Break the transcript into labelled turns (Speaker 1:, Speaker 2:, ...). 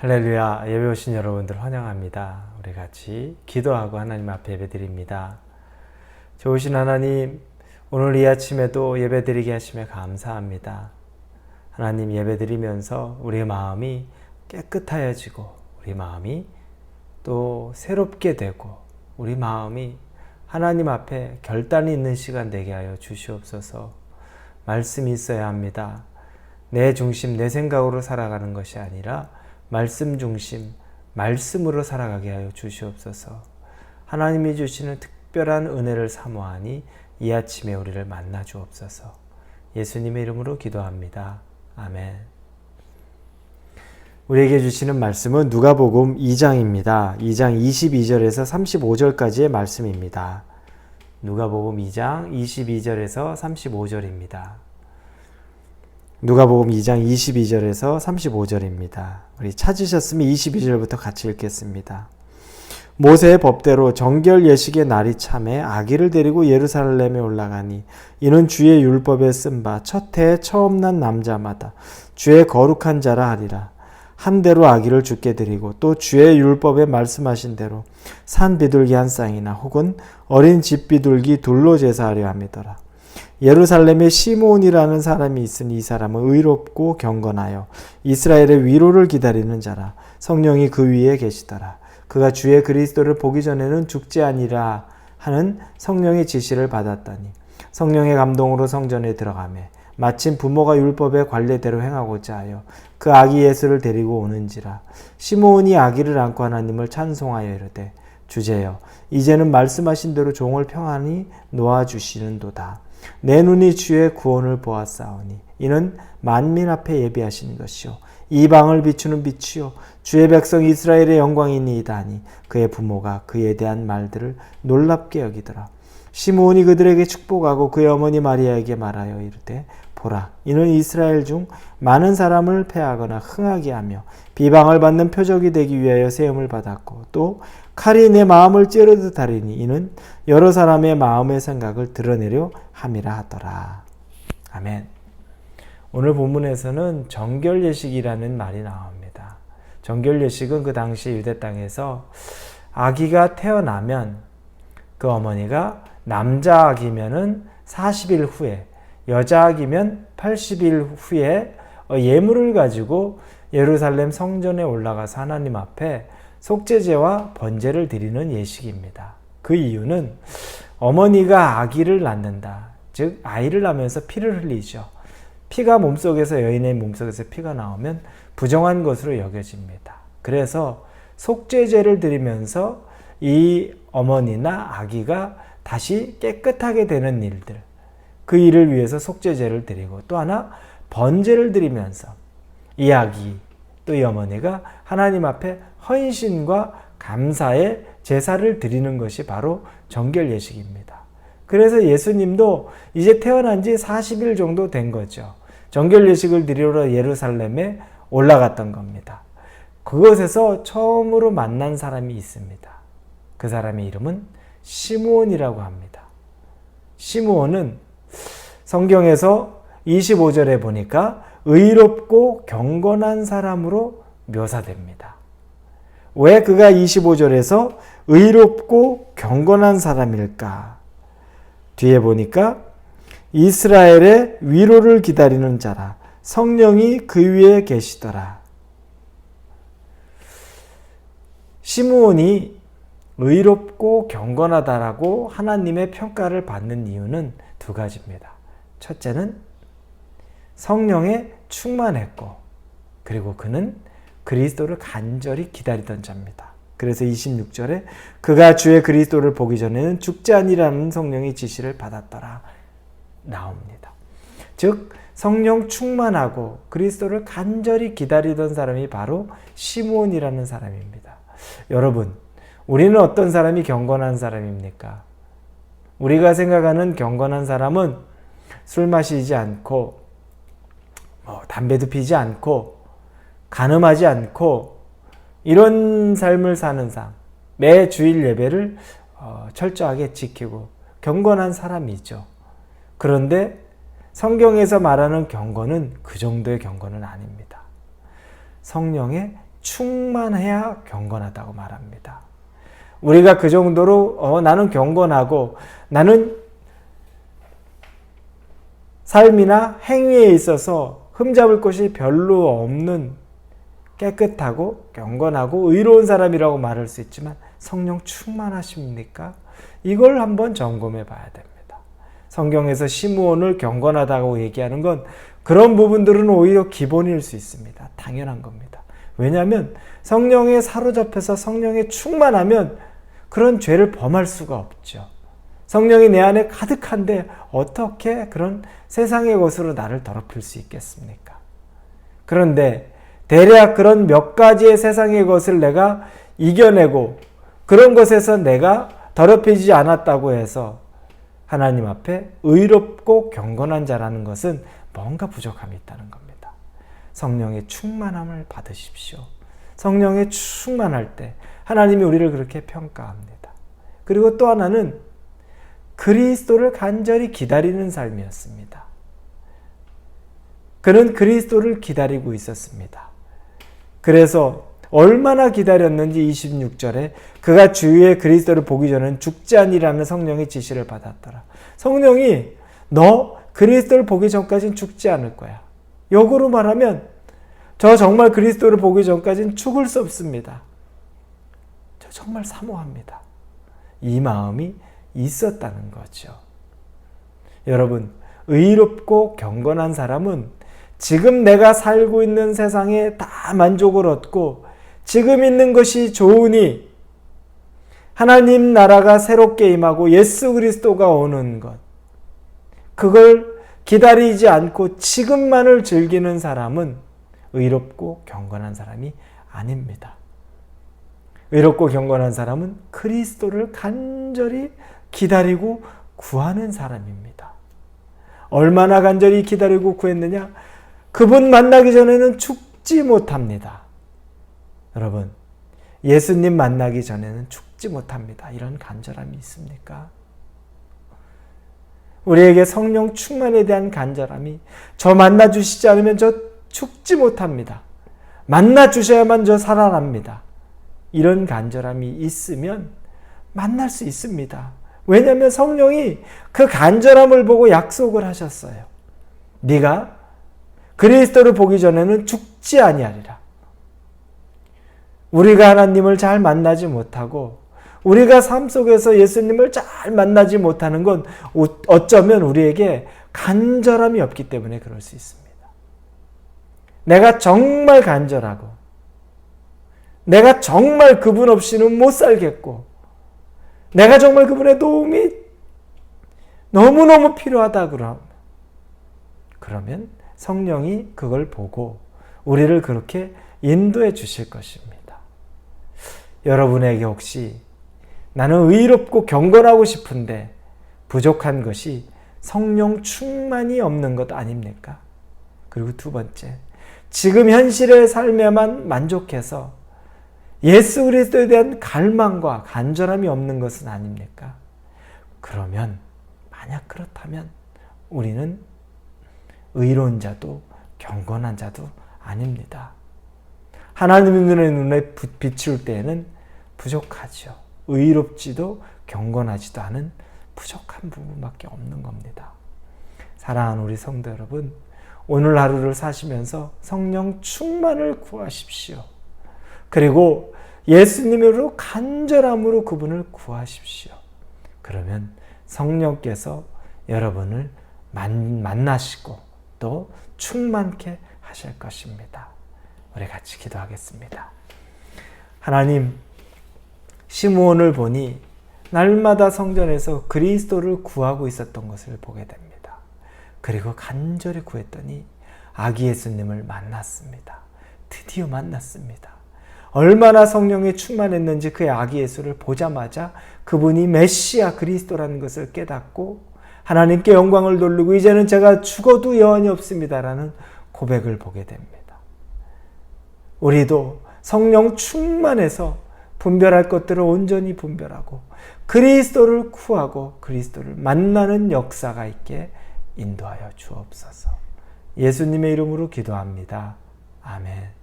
Speaker 1: 할렐루야, 예배 오신 여러분들 환영합니다. 우리 같이 기도하고 하나님 앞에 예배드립니다. 좋으신 하나님, 오늘 이 아침에도 예배드리게 하시며 감사합니다. 하나님, 예배드리면서 우리의 마음이 깨끗하여지고 우리 마음이 또 새롭게 되고 우리 마음이 하나님 앞에 결단이 있는 시간 되게 하여 주시옵소서. 말씀이 있어야 합니다. 내 중심, 내 생각으로 살아가는 것이 아니라 말씀 중심, 말씀으로 살아가게 하여 주시옵소서. 하나님이 주시는 특별한 은혜를 사모하니 이 아침에 우리를 만나 주옵소서. 예수님의 이름으로 기도합니다. 아멘. 우리에게 주시는 말씀은 누가복음 2장입니다. 2장 22절에서 35절까지의 말씀입니다. 누가복음 2장 22절에서 35절입니다. 누가복음 2장 22절에서 35절입니다. 우리 찾으셨으면 22절부터 같이 읽겠습니다. 모세의 법대로 정결 예식의 날이 참에 아기를 데리고 예루살렘에 올라가니 이는 주의 율법에 쓴 바 첫 해에 처음 난 남자마다 주의 거룩한 자라 하리라. 한 대로 아기를 주께 드리고 또 주의 율법에 말씀하신 대로 산 비둘기 한 쌍이나 혹은 어린 집 비둘기 둘로 제사하려 함이더라. 예루살렘에 시므온이라는 사람이 있으니 이 사람은 의롭고 경건하여 이스라엘의 위로를 기다리는 자라. 성령이 그 위에 계시더라. 그가 주의 그리스도를 보기 전에는 죽지 아니라 하는 성령의 지시를 받았다니 성령의 감동으로 성전에 들어가매 마침 부모가 율법의 관례대로 행하고자 하여 그 아기 예수를 데리고 오는지라. 시므온이 아기를 안고 하나님을 찬송하여 이르되 주제여 이제는 말씀하신 대로 종을 평안히 놓아주시는도다. 내 눈이 주의 구원을 보았사오니 이는 만민 앞에 예비하신 것이요 이방을 비추는 빛이요 주의 백성 이스라엘의 영광이니이다 하니 그의 부모가 그에 대한 말들을 놀랍게 여기더라. 시므온이 그들에게 축복하고 그의 어머니 마리아에게 말하여 이르되 보라 이는 이스라엘 중 많은 사람을 패하거나 흥하게 하며 비방을 받는 표적이 되기 위하여 세움을 받았고 또 칼이 내 마음을 찌르듯 하리니 이는 여러 사람의 마음의 생각을 드러내려 함이라 하더라. 아멘. 오늘 본문에서는 정결예식이라는 말이 나옵니다. 정결예식은 그 당시 유대 땅에서 아기가 태어나면 그 어머니가 남자 아기면은 40일 후에 여자 아기면 80일 후에 예물을 가지고 예루살렘 성전에 올라가서 하나님 앞에 속죄제와 번제를 드리는 예식입니다. 그 이유는 어머니가 아기를 낳는다. 즉 아이를 낳으면서 피를 흘리죠. 피가 몸속에서 여인의 몸속에서 피가 나오면 부정한 것으로 여겨집니다. 그래서 속죄제를 드리면서 이 어머니나 아기가 다시 깨끗하게 되는 일들, 그 일을 위해서 속죄제를 드리고 또 하나 번제를 드리면서 이 아기 또 이 어머니가 하나님 앞에 헌신과 감사의 제사를 드리는 것이 바로 정결 예식입니다. 그래서 예수님도 이제 태어난 지 40일 정도 된 거죠. 정결 예식을 드리러 예루살렘에 올라갔던 겁니다. 그곳에서 처음으로 만난 사람이 있습니다. 그 사람의 이름은 시므온이라고 합니다. 시므온은 성경에서 25절에 보니까 의롭고 경건한 사람으로 묘사됩니다. 왜 그가 25절에서 의롭고 경건한 사람일까? 뒤에 보니까 이스라엘의 위로를 기다리는 자라. 성령이 그 위에 계시더라. 시므온이 의롭고 경건하다라고 하나님의 평가를 받는 이유는 두 가지입니다. 첫째는 성령에 충만했고 그리고 그는 그리스도를 간절히 기다리던 자입니다. 그래서 26절에 그가 주의 그리스도를 보기 전에는 죽지 아니라는 성령의 지시를 받았더라 나옵니다. 즉 성령 충만하고 그리스도를 간절히 기다리던 사람이 바로 시므온이라는 사람입니다. 여러분, 우리는 어떤 사람이 경건한 사람입니까? 우리가 생각하는 경건한 사람은 술 마시지 않고 담배도 피지 않고 간음하지 않고 이런 삶을 사는 삶, 매 주일 예배를 철저하게 지키고 경건한 사람이죠. 그런데 성경에서 말하는 경건은 그 정도의 경건은 아닙니다. 성령에 충만해야 경건하다고 말합니다. 우리가 그 정도로 나는 경건하고 나는 삶이나 행위에 있어서 흠잡을 것이 별로 없는 깨끗하고 경건하고 의로운 사람이라고 말할 수 있지만 성령 충만하십니까? 이걸 한번 점검해 봐야 됩니다. 성경에서 시므온을 경건하다고 얘기하는 건 그런 부분들은 오히려 기본일 수 있습니다. 당연한 겁니다. 왜냐하면 성령에 사로잡혀서 성령에 충만하면 그런 죄를 범할 수가 없죠. 성령이 내 안에 가득한데 어떻게 그런 세상의 것으로 나를 더럽힐 수 있겠습니까? 그런데 대략 그런 몇 가지의 세상의 것을 내가 이겨내고 그런 것에서 내가 더럽히지 않았다고 해서 하나님 앞에 의롭고 경건한 자라는 것은 뭔가 부족함이 있다는 겁니다. 성령의 충만함을 받으십시오. 성령에 충만할 때 하나님이 우리를 그렇게 평가합니다. 그리고 또 하나는 그리스도를 간절히 기다리는 삶이었습니다. 그는 그리스도를 기다리고 있었습니다. 그래서 얼마나 기다렸는지 26절에 그가 주위에 그리스도를 보기 전에는 죽지 아니라는 성령의 지시를 받았더라. 성령이 너 그리스도를 보기 전까지는 죽지 않을 거야. 역으로 말하면 저 정말 그리스도를 보기 전까지는 죽을 수 없습니다. 저 정말 사모합니다. 이 마음이 있었다는 거죠. 여러분, 의롭고 경건한 사람은 지금 내가 살고 있는 세상에 다 만족을 얻고 지금 있는 것이 좋으니 하나님 나라가 새롭게 임하고 예수 그리스도가 오는 것, 그걸 기다리지 않고 지금만을 즐기는 사람은 의롭고 경건한 사람이 아닙니다. 의롭고 경건한 사람은 그리스도를 간절히 기다리고 구하는 사람입니다. 얼마나 간절히 기다리고 구했느냐? 그분 만나기 전에는 죽지 못합니다. 여러분, 예수님 만나기 전에는 죽지 못합니다. 이런 간절함이 있습니까? 우리에게 성령 충만에 대한 간절함이 저 만나 주시지 않으면 저 죽지 못합니다. 만나 주셔야만 저 살아납니다. 이런 간절함이 있으면 만날 수 있습니다. 왜냐하면 성령이 그 간절함을 보고 약속을 하셨어요. 네가 그리스도를 보기 전에는 죽지 아니하리라. 우리가 하나님을 잘 만나지 못하고 우리가 삶 속에서 예수님을 잘 만나지 못하는 건 어쩌면 우리에게 간절함이 없기 때문에 그럴 수 있습니다. 내가 정말 간절하고 내가 정말 그분 없이는 못 살겠고 내가 정말 그분의 도움이 너무너무 필요하다 그러면 성령이 그걸 보고 우리를 그렇게 인도해 주실 것입니다. 여러분에게 혹시 나는 의롭고 경건하고 싶은데 부족한 것이 성령 충만이 없는 것 아닙니까? 그리고 두 번째, 지금 현실의 삶에만 만족해서 예수 그리스도에 대한 갈망과 간절함이 없는 것은 아닙니까? 그러면 만약 그렇다면 우리는 의로운 자도 경건한 자도 아닙니다. 하나님의 눈에 비출 때에는 부족하죠. 의롭지도 경건하지도 않은 부족한 부분밖에 없는 겁니다. 사랑하는 우리 성도 여러분, 오늘 하루를 사시면서 성령 충만을 구하십시오. 그리고 예수님으로 간절함으로 그분을 구하십시오. 그러면 성령께서 여러분을 만나시고 또 충만케 하실 것입니다. 우리 같이 기도하겠습니다. 하나님, 시므온을 보니 날마다 성전에서 그리스도를 구하고 있었던 것을 보게 됩니다. 그리고 간절히 구했더니 아기 예수님을 만났습니다. 드디어 만났습니다. 얼마나 성령에 충만했는지 그 아기 예수를 보자마자 그분이 메시아 그리스도라는 것을 깨닫고 하나님께 영광을 돌리고 이제는 제가 죽어도 여한이 없습니다라는 고백을 보게 됩니다. 우리도 성령 충만해서 분별할 것들을 온전히 분별하고 그리스도를 구하고 그리스도를 만나는 역사가 있게 인도하여 주옵소서. 예수님의 이름으로 기도합니다. 아멘.